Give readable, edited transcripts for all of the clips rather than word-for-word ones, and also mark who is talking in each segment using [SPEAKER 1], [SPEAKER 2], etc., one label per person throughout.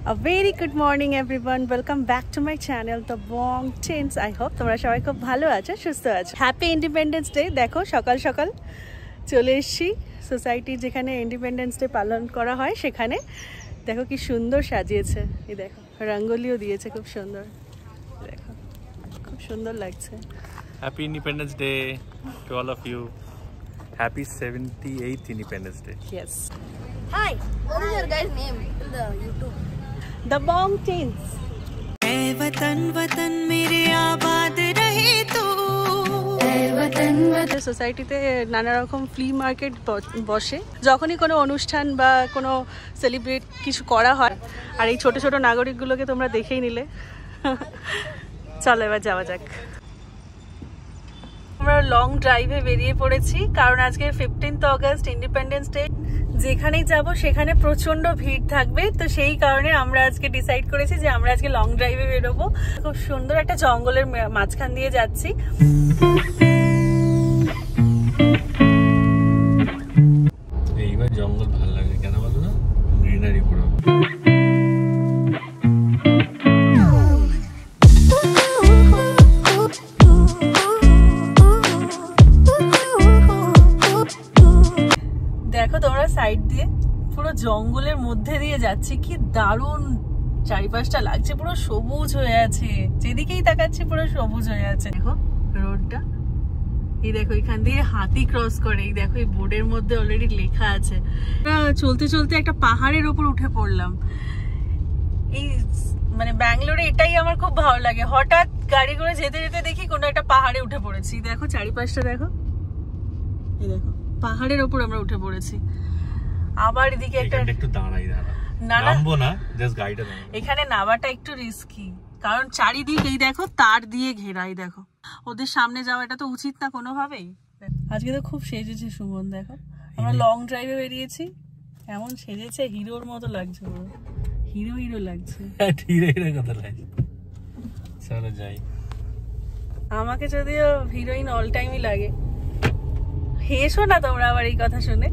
[SPEAKER 1] A very good morning everyone, welcome back to my channel The Bong Chains. I hope তোমরা সবাই খুব ভালো আছো, সুস্থ আছো। Happy independence day. দেখো সকাল সকাল চলে এসেছি সোসাইটি যেখানে ইন্ডিপেন্ডেন্স ডে পালন করা হয় সেখানে। দেখো কি সুন্দর সাজিয়েছে, এই দেখো রঙ্গোলিও দিয়েছে খুব সুন্দর, দেখো খুব সুন্দর লাগছে।
[SPEAKER 2] Happy independence day to all of you. Happy 78th independence day.
[SPEAKER 1] Yes.
[SPEAKER 3] Hi, what is your guys' name in the YouTube?
[SPEAKER 1] The Bong Chains.
[SPEAKER 4] ऐ वतन वतन मेरे आबाद रहे तू। ऐ वतन वतन।
[SPEAKER 1] সোসাইটিতে নানা রকম ফ্লি মার্কেট বসে যখনই কোনো অনুষ্ঠান বা কোনো সেলিব্রেট কিছু করা হয়। আর এই ছোট ছোট নাগরিকগুলোকে তোমরা দেখেই নিলে। চলো এবার যাওয়া যাক। আমরা লং ড্রাইভে বেরিয়ে পড়েছি কারণ আজকে 15th অগস্ট ইন্ডিপেন্ডেন্স ডে। যেখানেই যাব সেখানে প্রচন্ড ভিড় থাকবে, তো সেই কারণে আমরা আজকে ডিসাইড করেছি যে আমরা আজকে লং ড্রাইভে বেরোবো। খুব সুন্দর একটা জঙ্গলের মাঝখান দিয়ে যাচ্ছি।
[SPEAKER 2] এইবার জঙ্গল ভালো লাগে কেন বলো না, গ্রিনারি পুরো। দেখো তোমরা সাইড দিয়ে পুরো জঙ্গলের মধ্যে দিয়ে যাচ্ছি, কি দারুণ চারিপাশটা লাগছে, পুরো সবুজ হয়ে আছে, যেদিকেই তাকাচ্ছি পুরো সবুজ হয়ে আছে। দেখো রোডটা, এই দেখো এখান দিয়ে হাতি ক্রস করে, এই দেখো এই বোর্ডের মধ্যে অলরেডি লেখা আছে। চলতে চলতে একটা পাহাড়ের ওপর উঠে পড়লাম। এই মানে ব্যাঙ্গালোরে এটাই আমার খুব ভালো লাগে, হঠাৎ গাড়ি করে যেতে যেতে দেখি কোনো একটা পাহাড়ে উঠে পড়েছি। দেখো চারিপাশটা দেখো, এই দেখো পাহাড়ের ওপর আমরা উঠে পড়েছি। আবার এদিকে একটা একটু দাঁড়াই নামবো না, জাস্ট গাড়িটা দাঁড়াবো।
[SPEAKER 1] এখানে নামাটা একটু রিস্কি কারণ চারিদিক এই দেখো তার দিয়ে ঘেরা। এই দেখো ওদের সামনে যাওয়াটা তো উচিত না কোনোভাবেই। আজকে তো খুব সেজেছে সুমন, দেখো আমরা লং ড্রাইভে বেরিয়েছি, এমন সেজেছে হিরোর মতো লাগছে, পুরো হিরো হিরো লাগছে।
[SPEAKER 2] হিরো হিরো কথা লাগছে। চলো যাই।
[SPEAKER 1] আমাকে যদিও হিরোইন অল টাইমই লাগে। হেসো না তোমরা আবার এই কথা শুনে।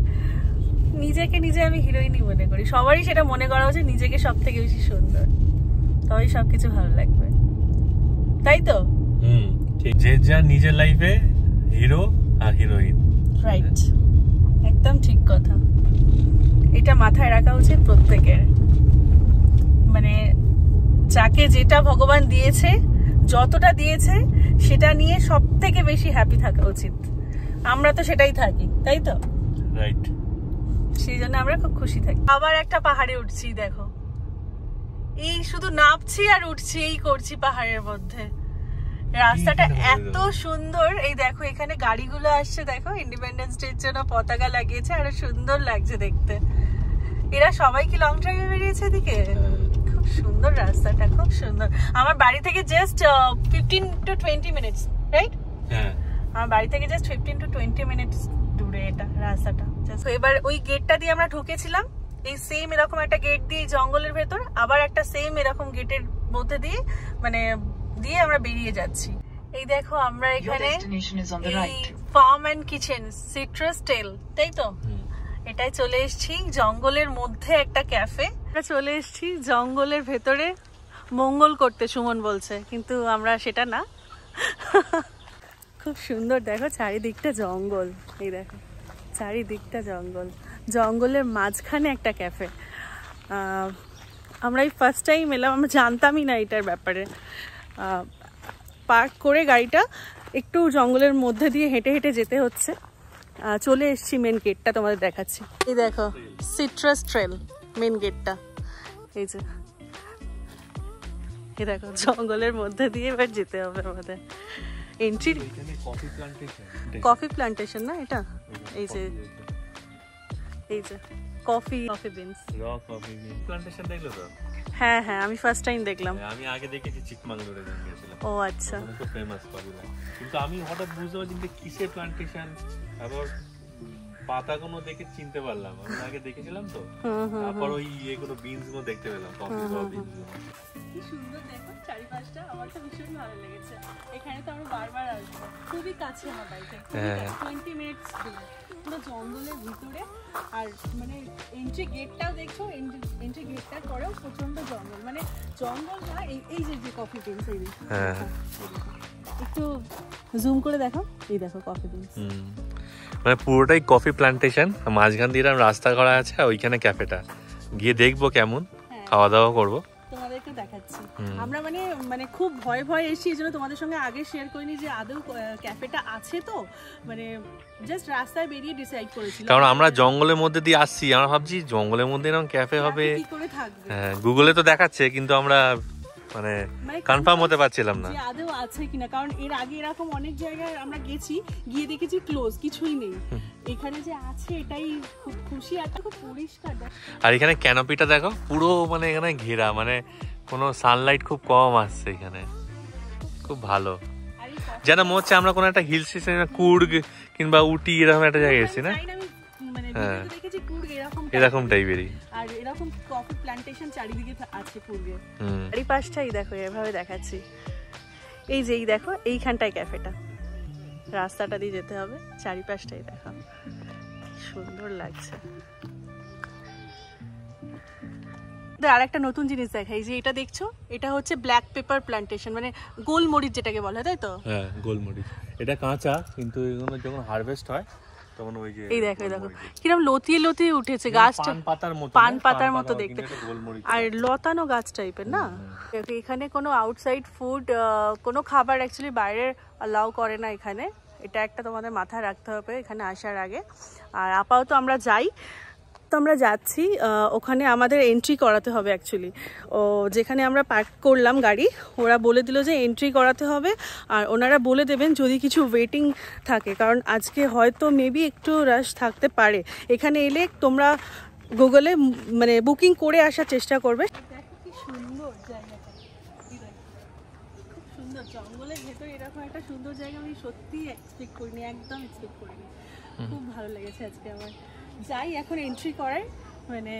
[SPEAKER 1] নিজেকে নিজে আমি হিরোইনই মনে করি, সবারই সেটা মনে করা উচিত, নিজেকে সব থেকে বেশি সুন্দর, তবেই সবকিছু ভালো লাগবে, তাই তো?
[SPEAKER 2] ঠিক, যে যা নিজের লাইফে হিরো আর হিরোইন।
[SPEAKER 1] রাইট, একদম ঠিক কথা। এটা মাথায় রাখা উচিত প্রত্যেকের, মানে যাকে যেটা ভগবান দিয়েছে, যতটা দিয়েছে সেটা নিয়ে সব থেকে বেশি হ্যাপি থাকা উচিত। আমরা তো সেটাই থাকি, তাই তো?
[SPEAKER 2] রাইট,
[SPEAKER 1] সেই জন্য আমরা খুব খুশি থাকি। আবার একটা পাহাড়ে উঠছি, দেখো এই শুধু নামছি আর উঠছি এই করছি পাহাড়ের মধ্যে। রাস্তাটা এত সুন্দর, এই দেখো এখানে গাড়িগুলো আসছে, দেখো ইন্ডিপেন্ডেন্স ডে এর জন্য পতাকা লাগিয়েছে, আর সুন্দর লাগছে দেখতে। এরা সবাই কি লং ড্রাইভে বেরিয়েছে এদিকে? খুব সুন্দর রাস্তাটা, খুব সুন্দর। আমার বাড়ি থেকে জাস্ট 15 to 20 মিনিটস, রাইট?
[SPEAKER 2] হ্যাঁ,
[SPEAKER 1] আমার বাড়ি থেকে জাস্ট 15 to 20 মিনিটস দূরে এটা রাস্তাটা। তো এবার ওই গেটটা দিয়ে আমরা ঢুকেছিলাম, এই সেম এরকম একটা গেট দিয়ে জঙ্গলের ভেতর, আবার একটা সেম এরকম গেটের মধ্যে দিয়ে মানে দিয়ে আমরা বেরিয়ে যাচ্ছি। এই দেখো আমরা এখানে ফার্ম এন্ড কিচেন সিট্রাস টেল, তাই তো? এটাই চলে এসেছি জঙ্গলের মধ্যে একটা ক্যাফে। আমরা চলে এসেছি জঙ্গলের ভেতরে মঙ্গল করতে, সুমন বলছে, কিন্তু আমরা সেটা না। খুব সুন্দর, দেখো চারিদিকটা জঙ্গল, এই দেখো চারিদিকটা জঙ্গল, জঙ্গলের মাঝখানে একটা ক্যাফে। আমরা এই ফার্স্ট টাইম এলাম, আমরা জানতামই না এটার ব্যাপারে। পার্ক করে গাড়িটা একটু জঙ্গলের মধ্যে দিয়ে হেঁটে হেঁটে যেতে হচ্ছে। চলে এসছি মেন গেটটা তোমাদের দেখাচ্ছি। এই দেখো সিট্রাস ট্রেল মেন গেটটা, এই যে এই দেখো জঙ্গলের মধ্যে দিয়ে এবার যেতে হবে আমাদের। এন্ট্রি কফি প্ল্যান্টেশন না এটা? এই যে এই যে কফি বিনস,
[SPEAKER 2] র কফি প্ল্যান্টেশন দেখলো তো?
[SPEAKER 1] হ্যাঁ হ্যাঁ, আমি ফার্স্ট টাইম দেখলাম।
[SPEAKER 2] আমি আগে দেখেছি চিকমাঙ্গলুরে গিয়েছিলাম।
[SPEAKER 1] ও আচ্ছা,
[SPEAKER 2] খুব ফেমাস কফি, কিন্তু আমি হঠাৎ বুঝতে পারছি যে কিসের প্ল্যান্টেশন, আবার পাতাগুলো দেখে চিনতে পারলাম, আমি আগে দেখেছিলাম তো। তারপর ওই এগুলো বিনস গুলো দেখতে পেলাম, কফি বিনস। কি সুন্দর দেখো চারিপাশটা, আমার তো ভীষণ ভালো লেগেছে। এখানে তো আমরা বারবার আসবো, খুবই কাছে আমার বাড়ি থেকে, 20 মিনিটস দূরে, পুরো জঙ্গলের ভিতরে। আর মানে এন্ট্রি গেটটাও দেখছো, এন্ট্রি গেটটার পরেও প্রচন্ড জঙ্গল, মানে জঙ্গল না, এই যে কফি বিনস, এই একটু জুম করে দেখো, এই দেখো কফি বিনস,
[SPEAKER 5] মানে পুরোটাই কফি প্ল্যান্টেশন, মাঝখান দিয়ে রাস্তা করা আছে, ওইখানে ক্যাফেটা গিয়ে দেখবো কেমন, খাওয়া দাওয়া করবো,
[SPEAKER 2] তোমাদেরকে দেখাচ্ছি। আমরা মানে খুব ভয় এসেছি, এই জন্য তোমাদের সঙ্গে আগে শেয়ার করিনি যে আদৌ ক্যাফেটা আছে। তো মানে জাস্ট রাস্তায় বেরিয়ে ডিসাইড করেছিলাম,
[SPEAKER 5] কারণ আমরা জঙ্গলের মধ্যে দিয়ে আসছি, আমরা ভাবছি জঙ্গলের মধ্যে এরকম ক্যাফে হবে,
[SPEAKER 2] কি করে থাকবে।
[SPEAKER 5] হ্যাঁ, গুগলে তো দেখাচ্ছে, কিন্তু আমরা মানে কনফার্ম হতে পারছিলাম না
[SPEAKER 2] যে আদৌ আছে কিনা, কারণ এর আগে এরকম অনেক জায়গায় আমরা গেছি, গিয়ে দেখেছি ক্লোজ, কিছুই নেই। এখানে যে আছে এটাই খুব খুশি, আর খুব পরিষ্কার।
[SPEAKER 5] আর এখানে ক্যানোপিটা দেখো, পুরো মানে এখানে ঘেরা, মানে কোনো সানলাইট খুব কম আসছে এখানে, খুব ভালো। যেন মনে হচ্ছে আমরা কোনো একটা হিল স্টেশন, কুর্গ কিংবা উটি এরকম একটা জায়গায় এসেছি না, এরকম টাইপেরই।
[SPEAKER 2] আর এরকম কফি প্ল্যান্টেশন চারিদিকে আছে কুর্গে, চারিপাশটাই দেখো এভাবে দেখাচ্ছি। এই যেই দেখো এইখানটায় ক্যাফেটা, রাস্তাটা দিয়ে যেতে হবে, চারিপাশটাই দেখো, সুন্দর লাগছে। আর একটা নতুন জিনিস দেখাই, যে এটা দেখছো, এটা হচ্ছে ব্ল্যাক পেপার প্ল্যান্টেশন, মানে গোলমরিচ যেটাকে বলে, তাই তো?
[SPEAKER 5] হ্যাঁ, গোলমরিচ। এটা কাঁচা, কিন্তু এগুলো যখন হারভেস্ট হয় তখন ওই যে
[SPEAKER 2] এই দেখো কিরকম লতিয়ে উঠেছে গাছটা, পান পাতার মতো দেখতে, আর লতানো গাছ টাইপের না। এখানে কোনো আউটসাইড ফুড, কোনো খাবার অ্যাকচুয়ালি বাইরে অ্যালাউ করে না এখানে, এটা একটা তোমাদের মাথায় রাখতে হবে এখানে আসার আগে। আর আপাতত আমরা যাই, তো আমরা যাচ্ছি, ওখানে আমাদের এন্ট্রি করাতে হবে অ্যাকচুয়ালি। যেখানে আমরা পার্ক করলাম গাড়ি, ওরা বলে দিল যে এন্ট্রি করাতে হবে, আর ওনারা বলে দেবেন যদি কিছু ওয়েটিং থাকে, কারণ আজকে হয়তো মেবি একটু রাশ থাকতে পারে। এখানে এলে তোমরা গুগলে মানে বুকিং করে আসার চেষ্টা করবে। দেখো কি সুন্দর জায়গাটা, খুব সুন্দর, জঙ্গলের ভেতর এরকম একটা সুন্দর জায়গা আমি সত্যি এক্সপেক্ট করিনি, একদম এক্সপেক্ট করিনি। খুব ভালো লেগেছে আজকে আমার। যাই এখন এন্ট্রি করাই, মানে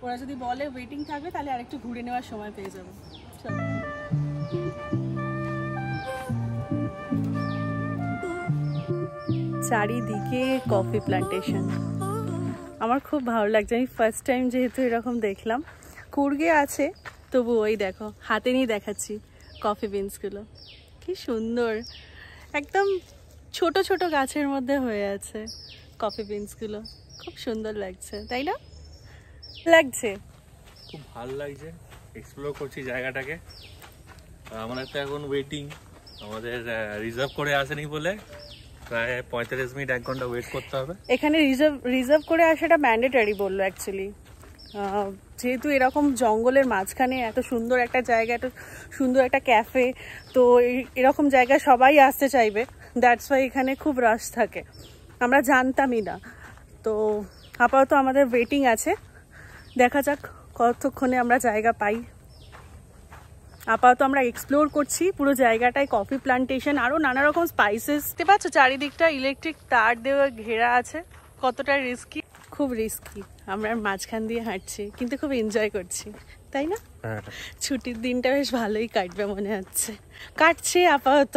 [SPEAKER 2] ওরা যদি বলে ওয়েটিং থাকবে তাহলে আরেকটু ঘুরে নেওয়ার সময় পেয়ে যাবো। চারিদিকে কফি প্ল্যান্টেশন, আমার খুব ভালো লাগছে। আমি ফার্স্ট টাইম যেহেতু এরকম দেখলাম, কুর্গে আছে তবু ওই দেখো হাতে নিয়ে দেখাচ্ছি কফি বিনসগুলো, কি সুন্দর, একদম ছোট ছোট গাছের মধ্যে হয়ে আছে কফি বিনসগুলো, খুব সুন্দর লাগছে, তাই না? লাগছে,
[SPEAKER 5] খুব ভালো লাগছে, এক্সপ্লোর করছি জায়গাটাকে। আমাদের তো এখন ওয়েটিং, আমাদের রিজার্ভ করে আসেনি বলে প্রায় 45 মিনিট 1 ঘন্টা ওয়েট করতে হবে।
[SPEAKER 2] এখানে রিজার্ভ করে আসাটা ম্যান্ডেটরি বললো অ্যাকচুয়ালি, যেহেতু এরকম জঙ্গলের মাঝখানে এত সুন্দর একটা জায়গা, এত সুন্দর একটা ক্যাফে, তো এরকম জায়গায় সবাই আসতে চাইবে, দ্যাটস ওয়াই এখানে খুব রাশ থাকে। আমরা জানতামই না। তো আপাতত আমাদের ওয়েটিং আছে, দেখা যাক কতক্ষণে আমরা জায়গা পাই। আপাতত আমরা এক্সপ্লোর করছি পুরো জায়গাটায়, কফি প্ল্যান্টেশন, আরও নানা রকম স্পাইসেস। দেখতে পাচ্ছ চারিদিকটা ইলেকট্রিক তার দিয়ে ঘেরা আছে, কতটা রিস্কি, খুব রিস্কি। আমরা মাঝখান দিয়ে হাঁটছি, কিন্তু খুব এনজয় করছি, তাই না? ছুটির দিনটা বেশ ভালোই কাটবে মনে হচ্ছে, কাটছে আপাতত।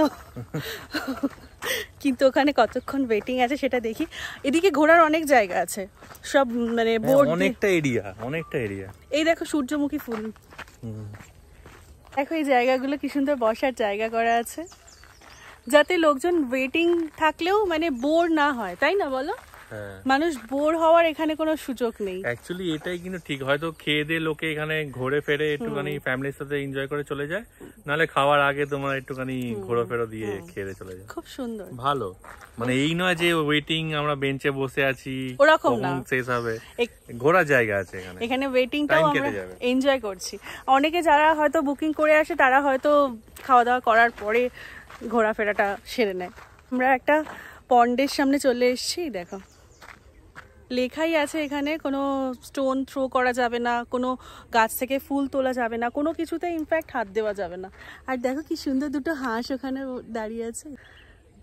[SPEAKER 2] কিন্তু ওখানে কতক্ষণ ওয়েটিং আছে সেটা দেখি। এদিকে ঘোরার অনেক জায়গা আছে, সব মানে
[SPEAKER 5] অনেকটা এরিয়া।
[SPEAKER 2] এই দেখো সূর্যমুখী ফুল, দেখো এই জায়গাগুলো কি সুন্দর বসার জায়গা করা আছে, যাতে লোকজন ওয়েটিং থাকলেও মানে বোর না হয়, তাই না বলো? মানুষ বোর হওয়ার এখানে কোনো সুযোগ নেই।
[SPEAKER 5] অ্যাকচুয়ালি এটাই কিন্তু ঠিক, হয়তো খেয়ে দিয়ে লোকে এখানে ঘুরে ফেরে একটুখানি ফ্যামিলির সাথে এনজয় করে চলে যায়, নাহলে খাওয়ার আগে তোমার একটুখানি ঘোরাফেরা দিয়ে খেয়ে চলে যায়।
[SPEAKER 2] খুব সুন্দর,
[SPEAKER 5] ভালো, মানে এই নয় যে ওয়েটিং আমরা বেঞ্চে বসে আছি
[SPEAKER 2] ওরকম না,
[SPEAKER 5] শেষ হবে, ঘোরার জায়গা আছে
[SPEAKER 2] এখানে ওয়েটিংটাও আমরা এনজয় করছি। অনেকে যারা হয়তো বুকিং করে আসে তারা হয়তো খাওয়া দাওয়া করার পরে ঘোরাফেরাটা সেরে নেয়। আমরা একটা পন্ডের সামনে চলে এসেছি, দেখো লেখাই আছে এখানে কোনো স্টোন থ্রো করা যাবে না, কোনো গাছ থেকে ফুল তোলা যাবে না, কোনো কিছুতে ইনফ্যাক্ট হাত দেওয়া যাবে না। আর দেখো কি সুন্দর দুটো হাঁস ওখানে দাঁড়িয়ে আছে,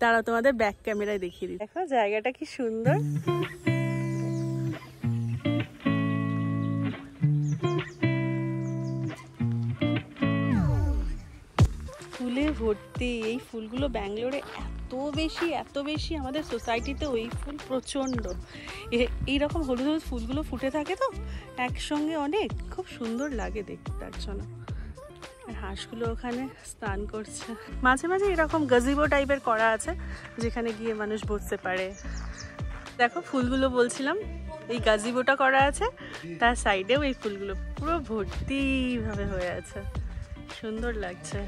[SPEAKER 2] দাঁড়াও তোমাদের ব্যাক ক্যামেরায় দেখিয়ে দিই। দেখো জায়গাটা কি সুন্দর,
[SPEAKER 1] ফুলে ভর্তি। এই ফুলগুলো ব্যাঙ্গালোরে এত বেশি, আমাদের সোসাইটিতে ওই ফুল প্রচণ্ড। এইরকম হলুদ হলুদ ফুলগুলো ফুটে থাকে তো একসঙ্গে অনেক, খুব সুন্দর লাগে দেখতে তার জন্য। আর হাঁসগুলো ওখানে স্নান করছে। মাঝে মাঝে এরকম গাজিবো টাইপের করা আছে যেখানে গিয়ে মানুষ বসতে পারে। দেখো ফুলগুলো বলছিলাম, এই গাজিবোটা করা আছে, তার সাইডেও এই ফুলগুলো পুরো ভর্তিভাবে হয়ে আছে, সুন্দর লাগছে।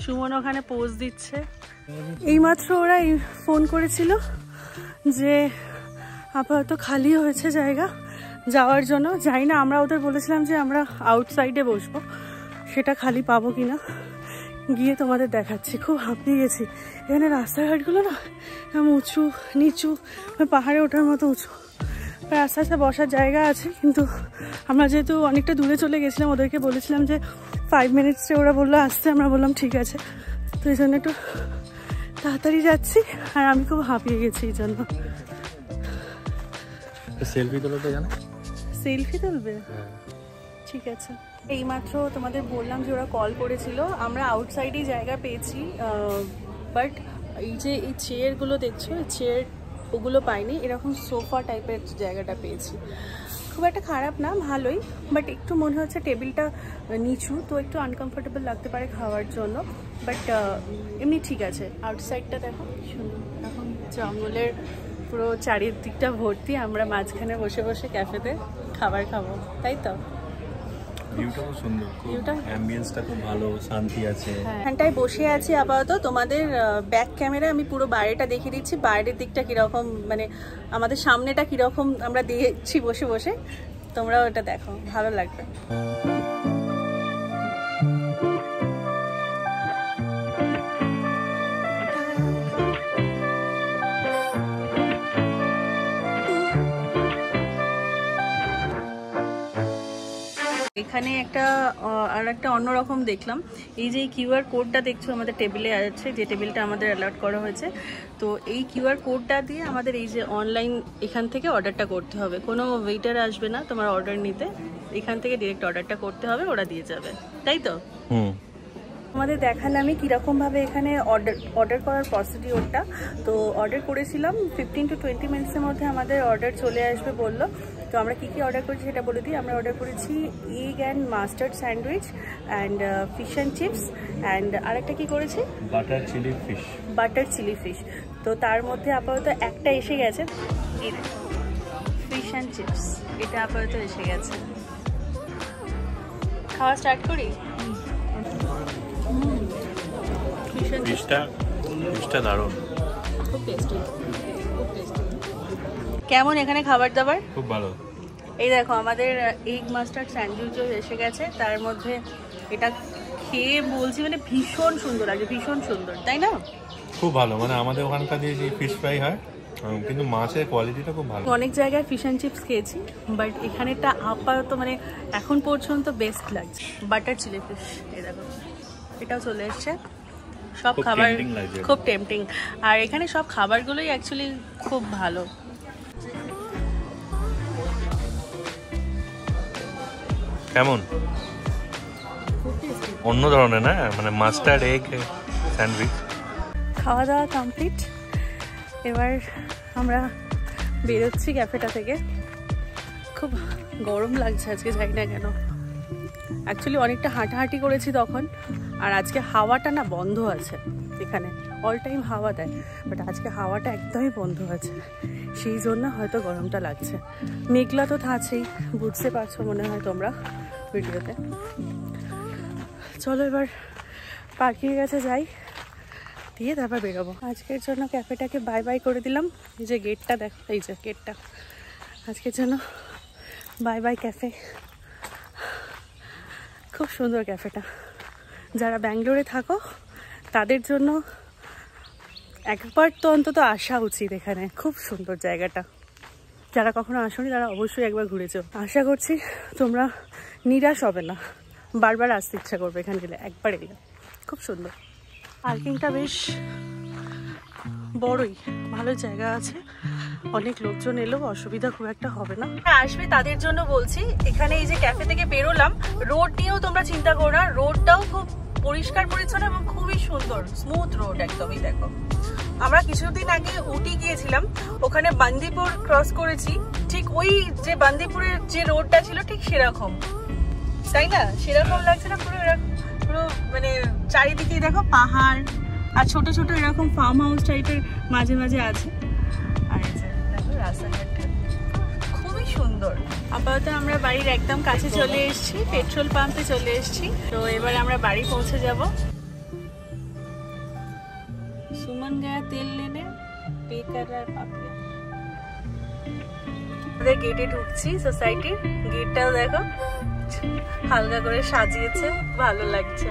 [SPEAKER 1] সুমন ওখানে পোজ দিচ্ছে। এইমাত্র ওরা ফোন করেছিল যে আপাতত খালি হয়েছে জায়গা যাওয়ার জন্য। যাই না, আমরা ওদের বলেছিলাম যে আমরা আউটসাইডে বসবো, সেটা খালি পাবো কিনা গিয়ে তোমাদের দেখাচ্ছি। খুব হাঁপিয়ে গেছি। এখানে রাস্তাঘাটগুলো না উঁচু নিচু, পাহাড়ে ওঠার মতো উঁচু। আস্তে আস্তে বসার জায়গা আছে, কিন্তু আমরা যেহেতু অনেকটা দূরে চলে গেছিলাম, ওদেরকে বলেছিলাম যে 5 মিনিটসে, ওরা বললো আসতে। আমরা বললাম ঠিক আছে, তো এই জন্য একটু তাড়াতাড়ি যাচ্ছি। আর আমি খুব হাঁপিয়ে গেছি এই জন্য।
[SPEAKER 5] সেলফি তোলাতে জানো?
[SPEAKER 1] সেলফি তুলবে? ঠিক আছে। এইমাত্র তোমাদের বললাম যে ওরা কল করেছিল, আমরা আউটসাইডেই জায়গা পেয়েছি, বাট এই যে এই চেয়ারগুলো দেখছো, এই চেয়ার ওগুলো পাইনি, এরকম সোফা টাইপের জায়গাটা পেয়েছি। খুব একটা খারাপ না, ভালোই, বাট একটু মনে হচ্ছে টেবিলটা নিচু, তো একটু আনকমফোর্টেবল লাগতে পারে খাওয়ার জন্য, বাট এমনি ঠিক আছে। আউটসাইডটা দেখো সুন্দর, এখন জঙ্গলের পুরো চারিদিকটা ভর্তি। আমরা মাঝখানে বসে বসে ক্যাফেতে খাবার খাবো, তাই তো?
[SPEAKER 5] ভিউটা খুব সুন্দর, অ্যাম্বিয়েন্সটা খুব ভালো, শান্তি আছে।
[SPEAKER 1] এখানটায় বসে আছি আপাতত। তোমাদের ব্যাক ক্যামেরা আমি পুরো বাইরেটা দেখিয়ে দিচ্ছি, বাইরের দিকটা কিরকম, মানে আমাদের সামনেটা কিরকম আমরা দেখছি বসে বসে, তোমরাও এটা দেখো, ভালো লাগবে। এখানে আর একটা অন্যরকম দেখলাম, এই যে কিউআর কোডটা দেখছো আমাদের টেবিলে আছে, যে টেবিলটা আমাদের অ্যালার্ট করা হয়েছে, তো এই কিউআর কোডটা দিয়ে আমাদের এই যে অনলাইন এখান থেকে অর্ডারটা করতে হবে। কোনো ওয়েটার আসবে না তোমার অর্ডার নিতে, এখান থেকে ডিরেক্ট অর্ডারটা করতে হবে, ওরা দিয়ে যাবে, তাই তো? আমাদের দেখালামই কীরকমভাবে এখানে অর্ডার করার প্রসিডিওরটা। তো অর্ডার করেছিলাম 15 to 20 মিনিটসের মধ্যে আমাদের অর্ডার চলে আসবে বললো। তো আমরা কী কী অর্ডার করেছি সেটা বলে দিই। আমরা অর্ডার করেছি egg and mustard sandwich and fish and chips, and আরেকটা কী করেছি, বাটার চিলি ফিশ। তো তার মধ্যে আপাতত একটা এসে গেছে, এই দেখো ফিশ অ্যান্ড চিপস, এটা আপাতত এসে গেছে। খাওয়া স্টার্ট করি।
[SPEAKER 5] ফিশটা দারুণ,
[SPEAKER 1] খুব টেস্টি। কেমন এখানে খাবার দাবার?
[SPEAKER 5] খুব ভালো।
[SPEAKER 1] এই দেখো আমাদের এগ মাস্টার্ড স্যান্ডউইচও এসে গেছে, তার মধ্যে এটা খেয়ে বলছি মানে ভীষণ সুন্দর লাগে, ভীষণ সুন্দর, তাই না?
[SPEAKER 5] খুব ভালো, মানে আমাদের ওখানকার দিয়ে যে ফিশ ফ্রাই হয়, কিন্তু মাছের কোয়ালিটিটা খুব ভালো।
[SPEAKER 1] অনেক জায়গায় ফিশ অ্যান্ড চিপস খেয়েছি, বাট এখানেটা আপাতত মানে এখন পর্যন্ত বেস্ট লাগছে। বাটার চিলি ফিশ, এই দেখো এটাও চলে এসছে। সব খাবার খুব টেম্পটিং, আর এখানে সব খাবারগুলোই অ্যাকচুয়ালি খুব ভালো।
[SPEAKER 5] কেমন? অন্য ধরনের না, মানে মাস্টার্ড এগ স্যান্ডউইচ।
[SPEAKER 1] খাওয়া দাওয়া কমপ্লিট, এবার আমরা বেরোচ্ছি ক্যাফেটা থেকে। খুব গরম লাগছে আজকে, জানি না কেন। অ্যাকচুয়ালি অনেকটা হাঁটাহাঁটি করেছি তখন, আর আজকে হাওয়াটা না বন্ধ আছে এখানে, অল টাইম হাওয়া দেয়, বাট আজকে হাওয়াটা একদমই বন্ধ আছে, সেই জন্য হয়তো গরমটা লাগছে। মেঘলা তো থাকছেই, বুঝতে পারছো মনে হয় তোমরা ভিডিওতে। চলো এবার পার্কিংয়ের কাছে যাই, দিয়ে তারপর বেরোবো। আজকের জন্য ক্যাফেটাকে বাই বাই করে দিলাম। এই যে গেটটা দেখো, এই যে গেটটা, আজকের জন্য বাই বাই ক্যাফে। খুব সুন্দর ক্যাফেটা, যারা ব্যাঙ্গালোরে থাকো তাদের জন্য একবার তো অন্তত আসা উচিত এখানে, খুব সুন্দর জায়গাটা। যারা কখনো আসোনি তারা অবশ্যই একবার ঘুরেছো। আশা করছি তোমরা নিরাশ হবে না, বারবার আসতে ইচ্ছা করবে এখানে গেলে, একবার এলে। খুব সুন্দর, পার্কিংটা বেশ বড়ই, ভালো জায়গা আছে, অনেক লোকজন এলেও অসুবিধা খুব একটা হবে না। আসবে তাদের জন্য বলছি, এখানে এই যে ক্যাফে থেকে বেরোলাম, রোড নিয়েও তোমরা চিন্তা করো না, রোডটাও খুব পরিষ্কার পরিচ্ছন্ন এবং খুবই সুন্দর স্মুথ রোড একদমই। দেখো আমরা কিছুদিন আগে উটি গিয়েছিলাম, ওখানে বান্দিপুর ক্রস করেছি, ঠিক ওই যে বান্দিপুরের যে রোডটা ছিল ঠিক সেরকম, তাই না? সেরকম লাগছে না পুরো? পুরো মানে চারিদিকে দেখো পাহাড় আর ছোট ছোট এরকম ফার্ম হাউস টাইপের মাঝে মাঝে আছে। আর দেখো রাস্তাঘাটটা খুবই সুন্দর। আপাতত আমরা বাড়ির একদম কাছে চলে এসেছি, পেট্রোল পাম্পে চলে এসেছি। তো এবার আমরা বাড়ি পৌঁছে যাব। সুমন গয়া তেল লেনে, পে কর রা পাপিয়া। আমাদের গেটে ঢুকছি, সোসাইটির গেটটাও দেখো হালকা করে সাজিয়েছে, ভালো লাগছে।